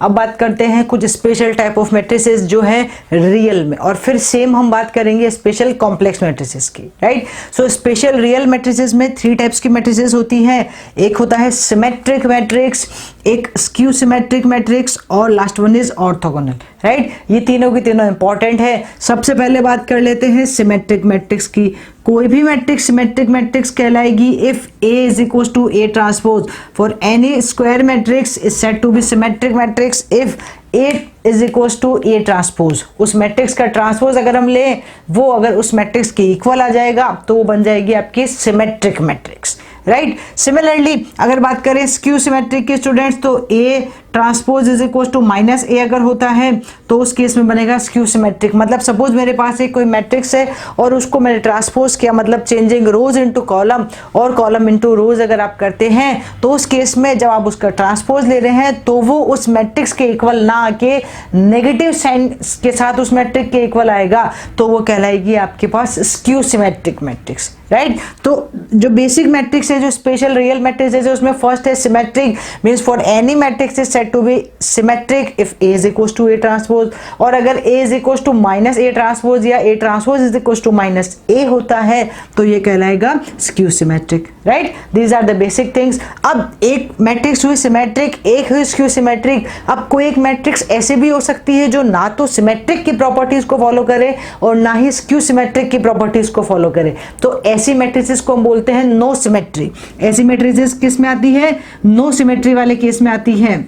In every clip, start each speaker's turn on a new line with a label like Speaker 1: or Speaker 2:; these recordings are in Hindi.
Speaker 1: अब बात करते हैं कुछ स्पेशल टाइप ऑफ मैट्रिसेस जो है रियल में, और फिर सेम हम बात करेंगे स्पेशल कॉम्प्लेक्स मैट्रिसेस की, right. So special real matrices में 3 टाइप्स की मैट्रिसेस होती हैं। एक होता है सिमेट्रिक मैट्रिक्स, एक स्क्यू सिमेट्रिक मैट्रिक्स, और last one is orthogonal, right. ये तीनों की तीनों इंपॉर्टेंट है। सबसे पहले बात कर लेते हैं सिमेट्रिक मैट्रिक्स की। कोई भी मैट्रिक्स सिमेट्रिक मैट्रिक्स कहलाएगी if A is equals to A transpose for any square matrix is said to be symmetric matrix if A is equals to A transpose। उस मैट्रिक्स का ट्रांसपोज अगर हम लें, वो अगर उस मैट्रिक्स के इक्वल आ जाएगा तो वो बन जाएगी आपकी सिमेट्रिक मैट्रिक्स, राइट। सिमिलरली अगर बात करें स्क्यू सिमेट्रिक के स्टूडेंट्स, तो A transpose is equal to minus A अगर होता है तो उस केस में बनेगा स्क्यू सिमेट्रिक। मतलब सपोज मेरे पास एक कोई मैट्रिक्स है और उसको मैंने ट्रांसपोज किया, मतलब चेंजिंग रोज इनटू कॉलम और कॉलम इनटू रोज अगर आप करते हैं, तो उस केस में जब आप उसका ट्रांसपोज ले रहे हैं तो वो उस मैट्रिक्स के इक्वल ना आके नेगेटिव साइन के साथ उस मैट्रिक्स के इक्वल आएगा, तो वो कहलाएगी आपके पास स्क्यू सिमेट्रिक मैट्रिक्स, राइट। तो जो बेसिक मैट्रिक्स है, जो स्पेशल रियल मैट्रिक्स है, उसमें फर्स्ट है symmetric, means for any matrix is said to be symmetric if A is equals to A transpose, और अगर A is equals to minus A transpose या A transpose is equals to minus A होता है तो ये कहलाएगा skew symmetric, right. These are the basic things. अब एक मैट्रिक्स हुई सिमेट्रिक, एक हुई स्क्यू सिमेट्रिक। अब कोई एक मैट्रिक्स ऐसे भी हो सकती है जो ना तो सिमेट्रिक की प्रॉपर्टीज को फॉलो करे और ना ही स्क्यू सिमेट्रिक की प्रॉपर्टीज को फॉलो करे, तो ऐसी मैट्रिसेस को हम बोलते हैं नो सिमेट्री। ऐसी मैट्रिसेस किस में आती है? नो सिमेट्री वाले केस में आती है,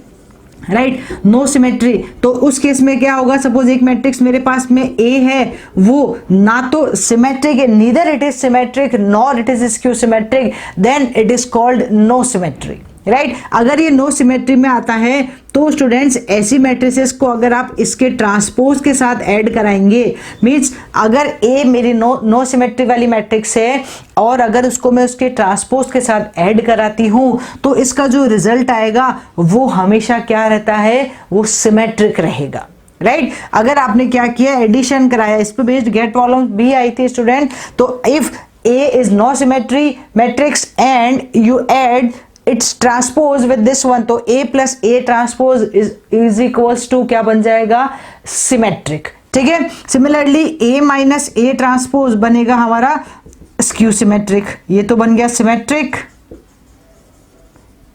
Speaker 1: राइट, नो सिमेट्री। तो उस केस में क्या होगा, सपोज एक मैट्रिक्स मेरे पास में A है, वो ना तो सिमेट्रिक है, neither it is symmetric nor it is skew symmetric, then it is called no symmetry, right. अगर ये नो सिमेट्री में आता है तो स्टूडेंट्स ऐसी मैट्रिसेस को अगर आप इसके ट्रांसपोज के साथ ऐड कराएंगे, मींस अगर A मेरी नो सिमेट्री वाली मैट्रिक्स है और अगर उसको मैं उसके ट्रांसपोज के साथ ऐड कराती हूं, तो इसका जो रिजल्ट आएगा वो हमेशा क्या रहता है, वो सिमेट्रिक रहेगा, राइट। अगर आपने क्या किया, एडिशन कराया, इस पे बेस्ड गेट प्रॉब्लम भी आई थी स्टूडेंट, तो if A is no symmetry matrix and you add its transpose with this one, तो A plus A transpose is equals to क्या बन जाएगा, सिमेट्रिक, ठीक है। Similarly A minus A transpose बनेगा हमारा स्क्यू सिमेट्रिक, ये तो बन गया सिमेट्रिक,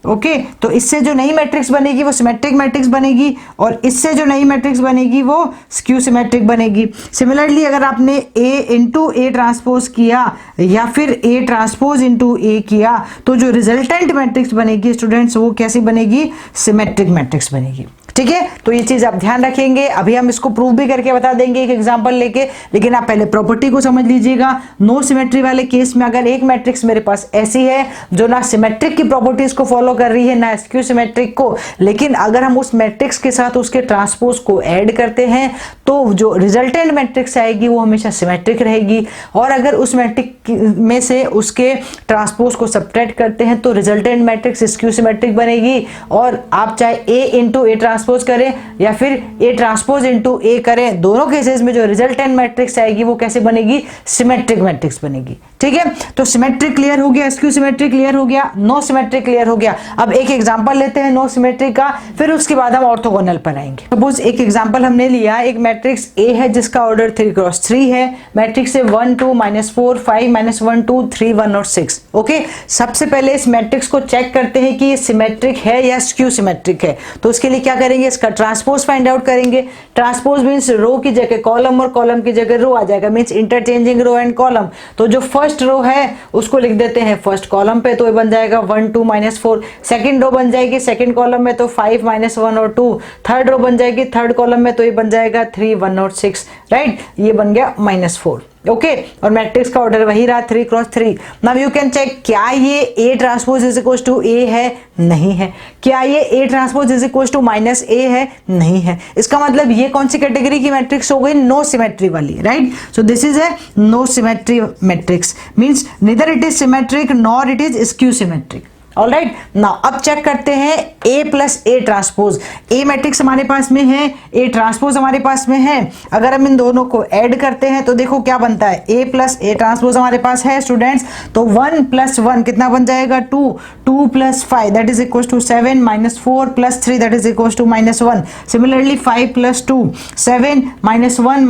Speaker 1: ओके। तो इससे जो नई मैट्रिक्स बनेगी वो सिमेट्रिक मैट्रिक्स बनेगी और इससे जो नई मैट्रिक्स बनेगी वो स्क्यू सिमेट्रिक बनेगी। सिमिलरली अगर आपने A इंटू A ट्रांसपोज किया या फिर A ट्रांसपोज इंटू A किया, तो जो रिजल्टेंट मैट्रिक्स बनेगी स्टूडेंट्स वो कैसी बनेगी, सिमेट्रिक मैट्रिक्स बनेगी, ठीक है। तो ये चीज आप ध्यान रखेंगे। अभी हम इसको प्रूव भी करके बता देंगे एक एग्जांपल लेके, लेकिन आप पहले प्रॉपर्टी को समझ लीजिएगा। नो सिमेट्री वाले केस में अगर एक मैट्रिक्स मेरे पास ऐसी है जो ना सिमेट्रिक की प्रॉपर्टीज को फॉलो कर रही है ना स्क्यू सिमेट्रिक को, लेकिन अगर हम उस मैट्रिक्स के साथ उसके ट्रांसपोज को ऐड करते हैं तो जो रिजल्टेंट मैट्रिक्स आएगी वो हमेशा सिमेट्रिक रहेगी, और अगर उस मैट्रिक्स में से उसके ट्रांसपोज को सब्ट्रैक्ट करते हैं तो रिजल्टेंट मैट्रिक्स स्क्यू सिमेट्रिक बनेगी। और आप चाहे A इंटू A ट्रांसपोज करें या फिर A ट्रांसपोज इंटू A करें, दोनों केसेस में जो रिजल्टेंट मैट्रिक्स आएगी वो कैसे बनेगी, सिमेट्रिक मैट्रिक्स बनेगी, ठीक है। तो सिमेट्रिक क्लियर हो गया, स्क्यू सिमेट्रिक क्लियर हो गया, नो सिमेट्रिक क्लियर हो गया। अब एक एग्जांपल लेते हैं नो सिमेट्रिक का, फिर उसके बाद हम ऑर्थोगोनल पर आएंगे। सपोज एक एग्जांपल हमने लिया, एक मैट्रिक्स A है जिसका ऑर्डर 3 क्रॉस 3 है, मैट्रिक्स है 1 2 -4 5 -1 2 3 1 और 6, ओके। सबसे पहले इस मैट्रिक्स को चेक करते हैं कि ये सिमेट्रिक है या स्क्यू सिमेट्रिक है। तो उसके लिए क्या करेंगे, इसका ट्रांसपोज फाइंड आउट करेंगे। ट्रांसपोज मींस रो की जगह कॉलम और कॉलम की जगह रो आ जाएगा, means interchanging row and column. तो जो फर्स्ट रो है उसको लिख देते हैं फर्स्ट कॉलम पे, तो ये बन जाएगा 1 2 -4। सेकंड रो बन जाएगी सेकंड कॉलम में तो 5 -1 और 2। थर्ड रो बन जाएगी थर्ड कॉलम में, तो ये बन जाएगा 3 1 और 6, राइट। ये बन गया -4, ओके। और मैट्रिक्स का ऑर्डर वही रहा 3 cross 3। Now you can check, क्या ये A transpose is equal to A है, नहीं है। क्या ये A transpose is equal to -A है, नहीं है। इसका मतलब ये कौन सी कैटेगरी की मैट्रिक्स हो गई, नो सिमेट्री वाली, right. So this is a no symmetry matrix, means neither it is symmetric nor it is skew symmetric, alright, now अब चेक करते हैं A plus A transpose. A matrix हमारे पास में है, A ट्रांसपोज हमारे पास में है। अगर हम इन दोनों को ऐड करते हैं तो देखो क्या बनता है, A प्लस ए ट्रांसपोज हमारे पास है स्टूडेंट्स, तो 1 प्लस 1 कितना बन जाएगा 2, 2 plus 5 that is equal to 7 minus 4 plus 3 that is equal to minus 1। Similarly 5 plus 2 7 minus 1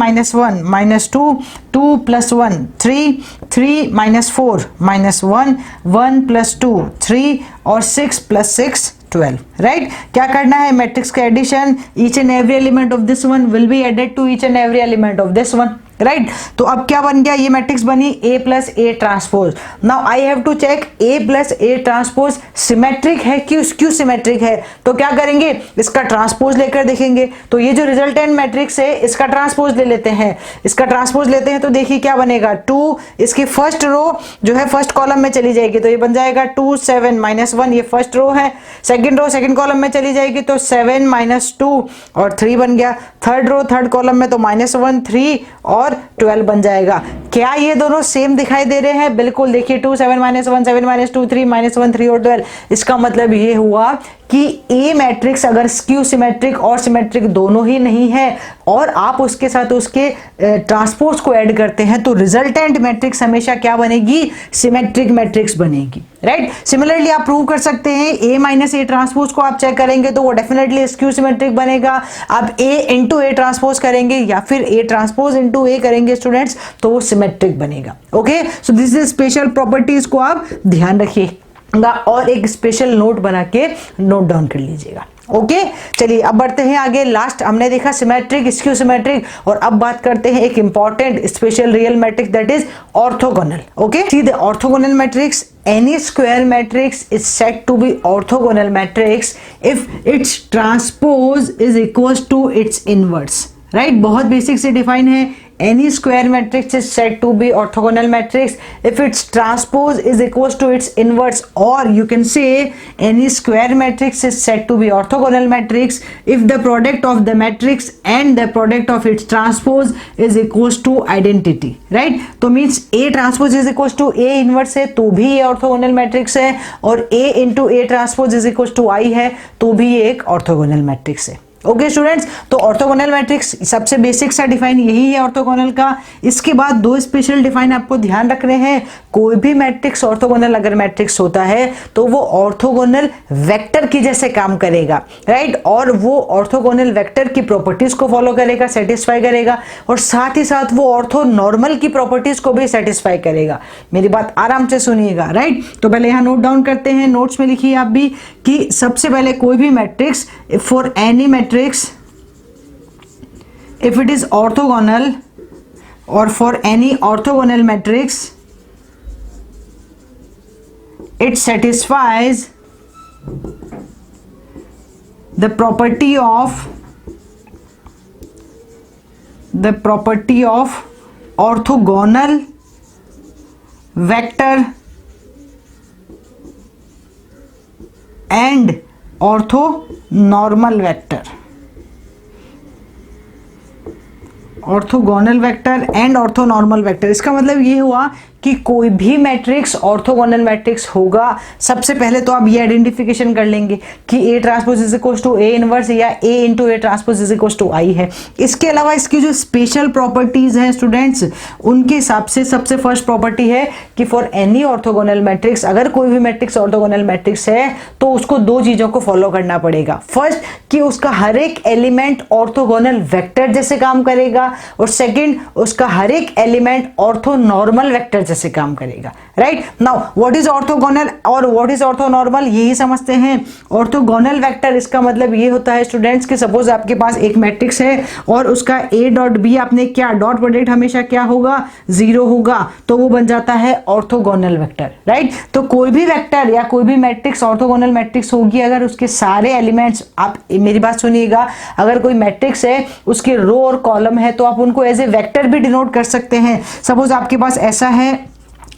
Speaker 1: minus 2 2 plus 1 3 3 minus 4 minus 1 1 plus 2 3 और 6 प्लस 6 12, राइट। क्या करना है, मैट्रिक्स का addition, each and every element of this one will be added to each and every element of this one, right. तो अब क्या बन गया, ये मैट्रिक्स बनी A plus A transpose. Now I have to check A plus A transpose symmetric है क्यों सिमेट्रिक है, तो क्या करेंगे, इसका ट्रांसपोज लेकर देखेंगे। तो ये जो रिजल्टेंट मैट्रिक्स है इसका ट्रांसपोज ले लेते हैं, इसका ट्रांसपोज लेते हैं तो देखिए क्या बनेगा 2, इसकी फर्स्ट रो जो है फर्स्ट कॉलम में चली जाएगी तो ये बन जाएगा 2 7 माइनस 1, ये फर्स्ट रो है। सेकंड रो सेकंड कॉलम में चली जाएगी तो 7 माइनस 2 और 3 बन गया। थर्ड रो थर्ड कॉलम में तो माइनस 1 3 और 12 बन जाएगा। क्या ये दोनों सेम दिखाई दे रहे हैं, बिल्कुल। देखिए 2 7 माइनस 1 7 माइनस 2 3 माइनस 1 3 और 12, इसका मतलब ये हुआ कि A मैट्रिक्स अगर स्क्यू सिमेट्रिक और सिमेट्रिक दोनों ही नहीं है और आप उसके साथ उसके ट्रांसपोज को ऐड करते हैं तो रिजल्टेंट मैट्रिक्स हमेशा क्या बनेगी, सिमेट्रिक मैट्रिक्स बनेगी, राइट। सिमिलरली आप प्रूव कर सकते हैं A माइनस ए ट्रांसपोज को आप चेक करेंगे तो वो डेफिनेटली स्क्यू सिमेट्रिक बनेगा। आप A इंटू ए ट्रांसपोज करेंगे या फिर A ट्रांसपोज इंटू ए करेंगे स्टूडेंट्स तो वो सिमेट्रिक बनेगा। Okay, so this is special properties को आप ध्यान रखिए और एक स्पेशल नोट बना के नोट डाउन कर लीजिएगा। ओके, चलिए अब बढ़ते हैं आगे। लास्ट हमने देखा सिमेट्रिक, स्क्यू सिमेट्रिक, और अब बात करते हैं एक important special real matrix that is orthogonal. Okay, see the orthogonal matrix, any square matrix is said to be orthogonal matrix if its transpose is equals to its inverse, right। बहुत बेसिक से डिफाइन है, any square matrix is said to be orthogonal matrix if its transpose is equals to its inverse, or you can say any square matrix is said to be orthogonal matrix if the product of the matrix and the product of its transpose is equals to identity, right। तो means A transpose is equals to A inverse है तो भी ये orthogonal matrix है, और A into A transpose is equals to I है तो भी ये एक orthogonal matrix है। ओके स्टूडेंट्स, तो ऑर्थोगोनल मैट्रिक्स सबसे बेसिक सा डिफाइन यही है ऑर्थोगोनल का। इसके बाद दो स्पेशल डिफाइन आपको ध्यान रखने हैं। कोई भी मैट्रिक्स ऑर्थोगोनल अगर मैट्रिक्स होता है तो वो ऑर्थोगोनल वेक्टर की जैसे काम करेगा, राइट, और वो ऑर्थोगोनल वेक्टर की प्रॉपर्टीज को फॉलो करेगा, सेटिस्फाई करेगा, और साथ ही साथ वो ऑर्थो नॉर्मल की प्रॉपर्टीज को भी सेटिस्फाई करेगा। मेरी बात आराम से सुनिएगा, राइट। तो पहले यहाँ नोट डाउन करते हैं, नोट्स में लिखिए आप भी कि सबसे पहले कोई भी matrix for any matrix if it is orthogonal or for any orthogonal matrix it satisfies the property of orthogonal vector and orthonormal vector, orthogonal vector and orthonormal vector. इसका मतलब ये हुआ कि कोई भी मैट्रिक्स ऑर्थोगोनल मैट्रिक्स होगा। सबसे पहले तो आप ये आइडेंटिफिकेशन कर लेंगे कि A transpose is equal to A inverse या A into A transpose is equal to I है। इसके अलावा इसकी जो स्पेशल प्रॉपर्टीज हैं स्टूडेंट्स, उनके हिसाब से सबसे फर्स्ट प्रॉपर्टी है कि फॉर एनी ऑर्थोगोनल मैट्रिक्स, अगर कोई भी मैट्रिक्स ऑर्थोगोनल मैट्रिक्स है तो उसको दो चीज़ों को फॉलो करना पड़ेगा। फर्स्ट कि उसका हर एक एलिमेंट ऑर्थोगोनल वेक्टर जैसे काम करेगा, और सेकेंड उसका हर एक एलिमेंट ऑर्थोनॉर्मल वेक्टर जैसे काम करेगा, right. Now what is orthogonal और व्हाट इज ऑर्थोनॉर्मल, यही समझते हैं। ऑर्थोगोनल वेक्टर इसका मतलब ये होता है स्टूडेंट्स कि सपोज आपके पास एक मैट्रिक्स है और उसका A डॉट बी आपने क्या डॉट प्रोडक्ट हमेशा क्या होगा, 0 होगा, तो वो बन जाता है ऑर्थोगोनल वेक्टर, राइट। तो कोई भी वेक्टर या कोई भी मैट्रिक्स ऑर्थोगोनल मैट्रिक्स होगी अगर उसके सारे एलिमेंट्स, आप मेरी बात सुनिएगा, अगर कोई मैट्रिक्स है उसके रो और कॉलम है तो आप उनको एज ए वेक्टर भी डिनोट कर सकते हैं। सपोज आपके पास ऐसा है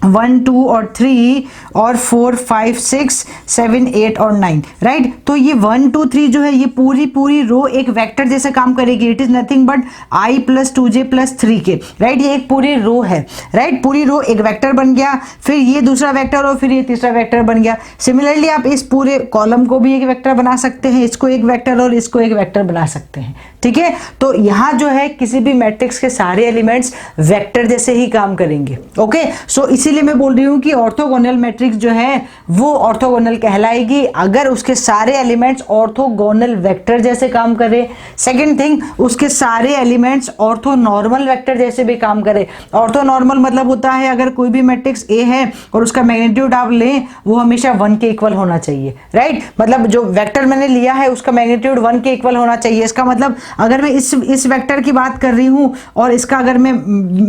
Speaker 1: 1 2 और 3 और 4 5 6 7 8 और 9, राइट। तो ये 1 2 3 जो है ये पूरी रो एक वेक्टर जैसे काम करेगी। It is nothing but i plus 2j plus 3k, right. ये एक पूरी रो है, राइट। पूरी रो एक वेक्टर बन गया, फिर ये दूसरा वेक्टर और फिर ये तीसरा वेक्टर बन गया। सिमिलरली आप इस पूरे कॉलम को भी एक वेक्टर बना सकते हैं, इसको एक वेक्टर और इसको एक वेक्टर बना सकते हैं, ठीक है। तो यहाँ जो है किसी भी मैट्रिक्स के सारे एलिमेंट्स वेक्टर जैसे ही काम करेंगे, ओके। सो इसीलिए मैं बोल रही हूँ कि ऑर्थोगोनल मैट्रिक्स जो है वो ऑर्थोगोनल कहलाएगी अगर उसके सारे एलिमेंट्स ऑर्थोगोनल वेक्टर जैसे काम करे। सेकंड थिंग, उसके सारे एलिमेंट्स ऑर्थोनॉर्मल वेक्टर जैसे भी काम करे। ऑर्थोनॉर्मल मतलब होता है अगर कोई भी मैट्रिक्स ए है और उसका मैग्नीट्यूड आप लें वो हमेशा 1 के इक्वल होना चाहिए, राइट। मतलब जो वेक्टर मैंने लिया है उसका मैग्नीट्यूड 1 के इक्वल होना चाहिए। इसका मतलब अगर मैं इस वेक्टर की बात कर रही हूं और इसका अगर मैं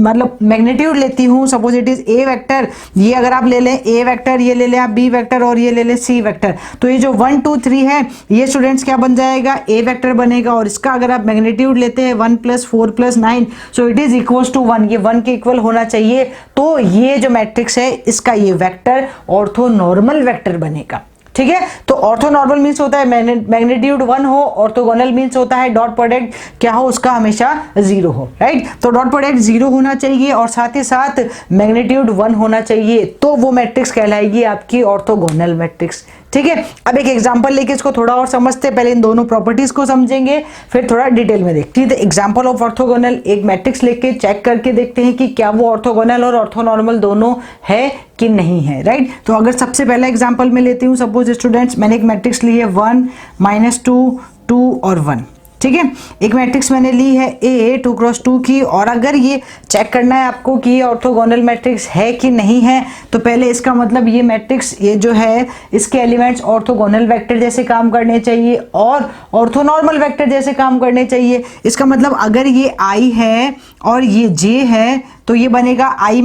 Speaker 1: मतलब मैग्नीट्यूड लेती हूं, suppose it is a vector, ये अगर आप ले लें ए वेक्टर, ये ले लें आप बी वेक्टर और ये ले लें सी वेक्टर, तो ये जो 1 2 3 है ये स्टूडेंट्स क्या बन जाएगा, ए वेक्टर बनेगा। और इसका अगर आप मैग्नीट्यूड लेते हैं 1 + 4 + 9, so it is equals to 1, ये 1 के इक्वल होना चाहिए। तो ये जो मैट्रिक्स है इसका ये वेक्टर ऑर्थोनॉर्मल वेक्टर बनेगा, ठीक है। तो ऑर्थोनॉर्मल मींस होता है मैग्नीट्यूड 1 हो, ऑर्थोगोनल मींस होता है डॉट प्रोडक्ट क्या हो, उसका हमेशा 0 हो, राइट। तो डॉट प्रोडक्ट 0 होना चाहिए और साथ ही साथ मैग्नीट्यूड 1 होना चाहिए, तो वो मैट्रिक्स कहलाएगी आपकी ऑर्थोगोनल मैट्रिक्स, ठीक है। अब एक एग्जांपल लेके इसको थोड़ा और समझते हैं। पहले इन दोनों प्रॉपर्टीज को समझेंगे फिर थोड़ा डिटेल में देखते हैं। एग्जांपल ऑफ ऑर्थोगोनल, एक मैट्रिक्स लेके चेक करके देखते हैं कि क्या वो ऑर्थोगोनल और ऑर्थोनॉर्मल दोनों है कि नहीं है, राइट। तो अगर सबसे पहला एग्जांपल मैं लेती हूँ, सपोज स्टूडेंट्स मैंने एक मैट्रिक्स ली है 1 -2 2 और 1, ठीक है। एक मैट्रिक्स मैंने ली है A 2 × 2 की, और अगर ये चेक करना है आपको कि ये ऑर्थोगोनल मैट्रिक्स है कि नहीं है, तो पहले इसका मतलब ये मैट्रिक्स ये जो है इसके एलिमेंट्स ऑर्थोगोनल वेक्टर जैसे काम करने चाहिए और ऑर्थोनॉर्मल वेक्टर जैसे काम करने चाहिए। इसका मतलब अगर ये I है और ये J है तो ये बनेगा i -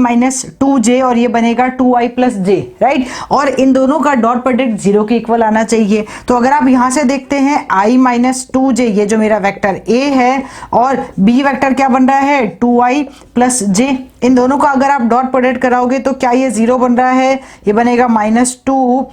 Speaker 1: 2j और ये बनेगा 2i + j, राइट। और इन दोनों का डॉट प्रोडक्ट 0 के इक्वल आना चाहिए। तो अगर आप यहां से देखते हैं i - 2j, ये जो मेरा वेक्टर a है, और b वेक्टर क्या बन रहा है 2i + j, इन दोनों का अगर आप डॉट प्रोडक्ट कराओगे तो क्या ये 0 बन रहा है, ये बनेगा +2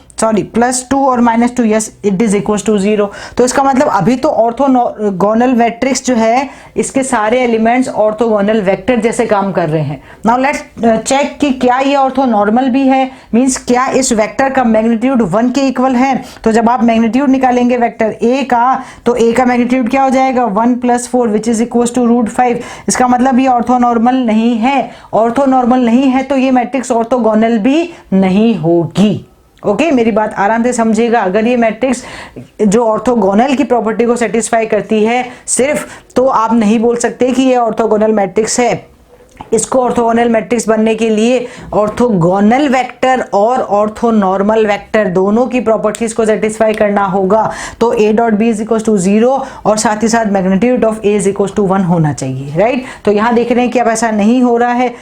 Speaker 1: और -2, yes it is equal to 0। तो इसका मतलब अभी तो ऑर्थोगोनल मैट्रिक्स जो है इसके सारे एलिमेंट्स ऑर्थोगोनल वेक्टर जैसे काम कर रहे हैं। नाउ लेट्स चेक कि क्या ये ऑर्थोनॉर्मल भी है, मींस क्या इस वेक्टर का मैग्नीट्यूड 1 के इक्वल है। तो जब आप मैग्नीट्यूड निकालेंगे वेक्टर a का, तो a का मैग्नीट्यूड क्या हो जाएगा 1 + 4 विच इज इक्वल टू √5। इसका मतलब ये ऑर्थोनॉर्मल नहीं है। ऑर्थोनॉर्मल नहीं है तो ये मैट्रिक्स ऑर्थोगोनल भी नहीं होगी, ओके। मेरी बात आराम से समझिएगा। अगर ये मैट्रिक्स जो ऑर्थोगोनल की प्रॉपर्टी को सेटिस्फाई करती है सिर्फ, तो आप नहीं बोल सकते कि ये ऑर्थोगोनल मैट्रिक्स है। इसको ऑर्थोगोनल मैट्रिक्स बनने के लिए ऑर्थोगोनल वेक्टर और ऑर्थोनॉर्मल वेक्टर दोनों की प्रॉपर्टीज को सेटिस्फाई करना होगा। तो a.b = 0 और साथ ही साथ मैग्नीट्यूड ऑफ a = 1 होना चाहिए, राइट। तो यहाँ देख रहे हैं कि अब ऐसा नहीं हो रहा है,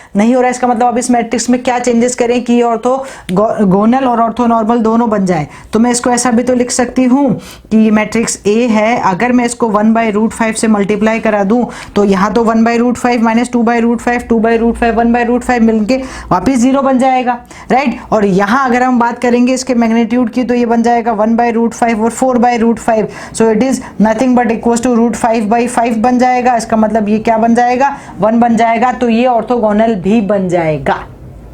Speaker 1: इसका मतलब अब इस मैट्रिक्स में क्या चेंजेस करें कि ऑर्थोगोनल और ऑर्थोनॉर्मल दोनों बन जाए। तो मैं इसको ऐसा भी तो लिख सकती हूँ कि ये मैट्रिक्स a है, अगर मैं इसको 1/√5 से मल्टीप्लाई करा दूं तो यहाँ तो 1/√5 - 2/√5 2/√5 1/√5 मिलके वापिस 0 बन जाएगा, राइट। और यहाँ अगर हम बात करेंगे इसके मैग्नीट्यूड की तो ये बन जाएगा 1/√5 और 4/√5, so it is nothing but equals to √5/5 बन जाएगा। इसका मतलब ये क्या बन जाएगा 1 बन जाएगा, तो ये ऑर्थोगोनल भी बन जाएगा,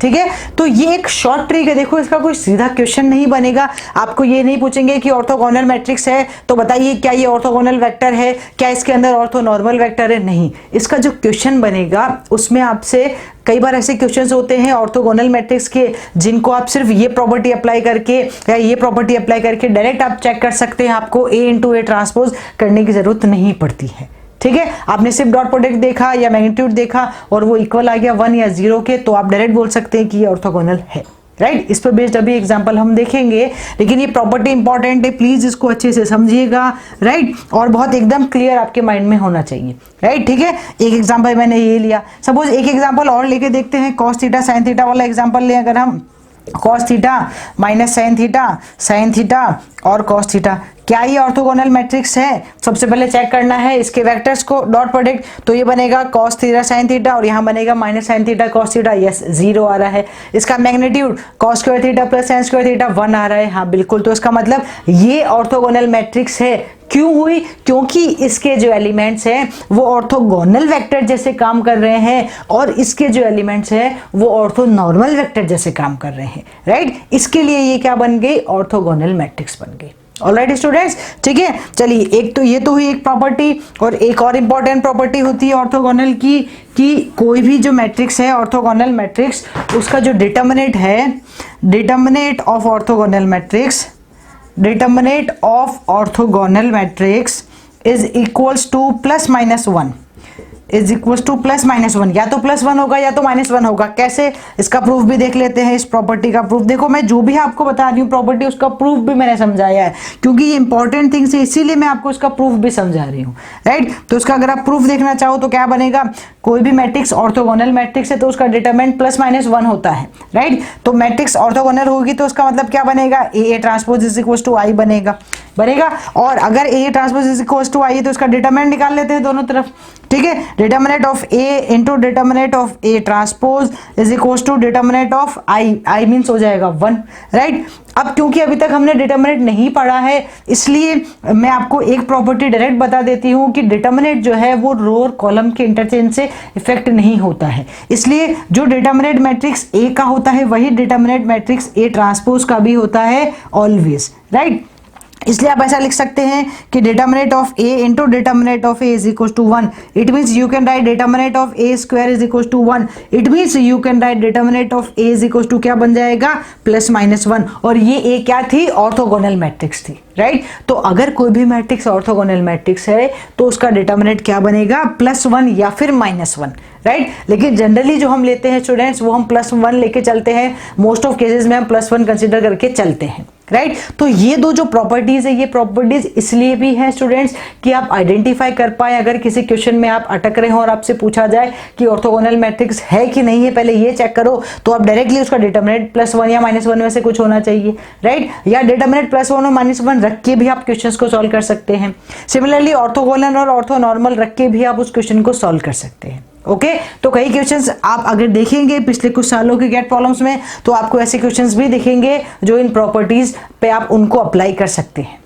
Speaker 1: ठीक है। तो ये एक शॉर्ट ट्रिक है, देखो इसका कोई सीधा क्वेश्चन नहीं बनेगा। आपको ये नहीं पूछेंगे कि ऑर्थोगोनल मैट्रिक्स है तो बताइए क्या ये ऑर्थोगोनल वेक्टर है, क्या इसके अंदर ऑर्थोनॉर्मल वेक्टर है, नहीं। इसका जो क्वेश्चन बनेगा उसमें आपसे कई बार ऐसे क्वेश्चंस होते हैं ऑर्थोगोनल मैट्रिक्स के जिनको आप सिर्फ ये प्रॉपर्टी अप्लाई करके या ये प्रॉपर्टी अप्लाई करके डायरेक्ट आप चेक कर सकते हैं, आपको A करने की जरूरत नहीं पड़ती है, ठीक है। आपने सिर्फ डॉट प्रोडक्ट देखा या मैग्नीट्यूड देखा और वो इक्वल आ गया 1 या 0 के, तो आप डायरेक्ट बोल सकते हैं कि ये ऑर्थोगोनल है, राइट। इस पर बेस्ड अभी एग्जांपल हम देखेंगे, लेकिन ये प्रॉपर्टी इंपॉर्टेंट है, प्लीज इसको अच्छे से समझिएगा, राइट। और बहुत एकदम क्लियर आपके माइंड में होना चाहिए, राइट, ठीक है। एक एग्जांपल मैंने ये लिया, सपोज एक एग्जांपल और लेके देखते हैं, cos थीटा sin थीटा वाला एग्जांपल लें अगर हम, cos थीटा - sin थीटा और cos थीटा, क्या ये ऑर्थोगोनल मैट्रिक्स है? सबसे पहले चेक करना है इसके वेक्टर्स को, डॉट प्रोडक्ट, तो ये बनेगा cos थीटा sin थीटा और यहाँ बनेगा minus sin theta cos theta, yes 0 आ रहा है। इसका magnitude cos square theta plus sin square theta 1 आ रहा है, हाँ बिल्कुल। तो इसका मतलब ये ऑर्थोगोनल मैट्रिक्स है। क्यों हुई? क्योंकि इसके जो एलिमेंट्स हैं वो ऑर्थोगोनल वेक्टर जैसे काम कर रहे हैं और इसके जो एलिमेंट्स हैं वो ऑर्थोनॉर्मल वेक्टर जैसे काम कर रहे हैं, राइट। इसके लिए ये क्या बन गई? ऑर्थोगोनल मैट्रिक्स बन गई। ऑलराइट स्टूडेंट्स, ठीक है। चलिए, एक तो ये तो हुई एक प्रॉपर्टी, और एक और इंपॉर्टेंट प्रॉपर्टी होती है ऑर्थोगोनल की कि कोई भी जो मैट्रिक्स है ऑर्थोगोनल मैट्रिक्स, उसका जो डिटर्मिनेंट है, determinant of orthogonal matrix, determinant of orthogonal matrix is equals two plus minus 1, is equals two plus minus 1, या तो प्लस 1 होगा या तो माइनस 1 होगा। कैसे? इसका प्रूफ भी देख लेते हैं। इस प्रॉपर्टी का प्रूफ देखो, मैं जो भी आपको बता रही हूँ प्रॉपर्टी, उसका प्रूफ भी मैंने समझाया है, क्योंकि ये इंपॉर्टेंट थिंग्स है, इसीलिए मैं आपको इसका प्रूफ भी समझा रही हूँ, राइट। तो इसका अगर आप प्रूफ देखना चाहो तो क्या बनेगा? कोई भी मैट्रिक्स ऑर्थोगोनल मैट्रिक्स है तो उसका डिटरमिनेंट प्लस माइनस 1 होता है, राइट। तो मैट्रिक्स ऑर्थोगोनल होगी तो उसका मतलब क्या बनेगा? A transpose is equal to I बनेगा। और अगर A transpose is equal to I है तो इसका डिटरमिनेंट निकाल लेते हैं दोनों तरफ, ठीक है। Determinant of A into determinant of A transpose is equal to determinant of I means हो जाएगा 1, राइट। अब क्योंकि अभी तक हमने डिटर्मिनेंट नहीं पढ़ा है, इसलिए मैं आपको एक प्रॉपर्टी डायरेक्ट बता देती हूँ कि डिटर्मिनेंट जो है वो रो और कॉलम के इंटरचेंज से इफेक्ट नहीं होता है। इसलिए जो डिटर्मिनेंट मैट्रिक्स ए का होता है वही डिटर्मिनेंट मैट्रिक्स ए ट्रांसपोज का भी होता है ऑलवेज, राइट। इसलिए आप ऐसा लिख सकते हैं कि determinant of A into determinant of A is equal to 1। It means you can write determinant of A square is equal to 1। It means you can write determinant of A is equal to क्या बन जाएगा? Plus minus 1। और ये ए क्या थी? ऑर्थोगोनल मैट्रिक्स थी, राइट। तो अगर कोई भी मैट्रिक्स ऑर्थोगोनल मैट्रिक्स है तो उसका डिटर्मिनेंट क्या बनेगा? प्लस 1 या फिर माइनस 1, राइट। लेकिन जनरली जो हम लेते हैं स्टूडेंट्स वो हम प्लस 1 लेके चलते हैं। मोस्ट ऑफ केसेस में हम प्लस 1 कंसिडर करके चलते हैं, राइट। तो ये जो प्रॉपर्टीज है, ये प्रॉपर्टीज इसलिए भी हैं स्टूडेंट्स कि आप आइडेंटिफाई कर पाए। अगर किसी क्वेश्चन में आप अटक रहे हो और आपसे पूछा जाए कि ऑर्थोगोनल मैट्रिक्स है कि नहीं है, पहले ये चेक करो, तो आप डायरेक्टली उसका डिटर्मिनेंट प्लस 1 या माइनस 1 में से कुछ होना चाहिए, राइट। या डिटर्मिनेंट प्लस 1 और माइनस 1 रख के भी आप क्वेश्चंस को सॉल्व कर सकते हैं। सिमिलरली ऑर्थोगोनल और ऑर्थोनॉर्मल रख के भी आप उस क्वेश्चन को सॉल्व कर सकते हैं, ओके। तो कई क्वेश्चंस आप अगर देखेंगे पिछले कुछ सालों के गेट प्रॉब्लम्स में तो आपको ऐसे क्वेश्चंस भी दिखेंगे जो इन प्रॉपर्टीज पे आप उनको अप्लाई कर सकते हैं।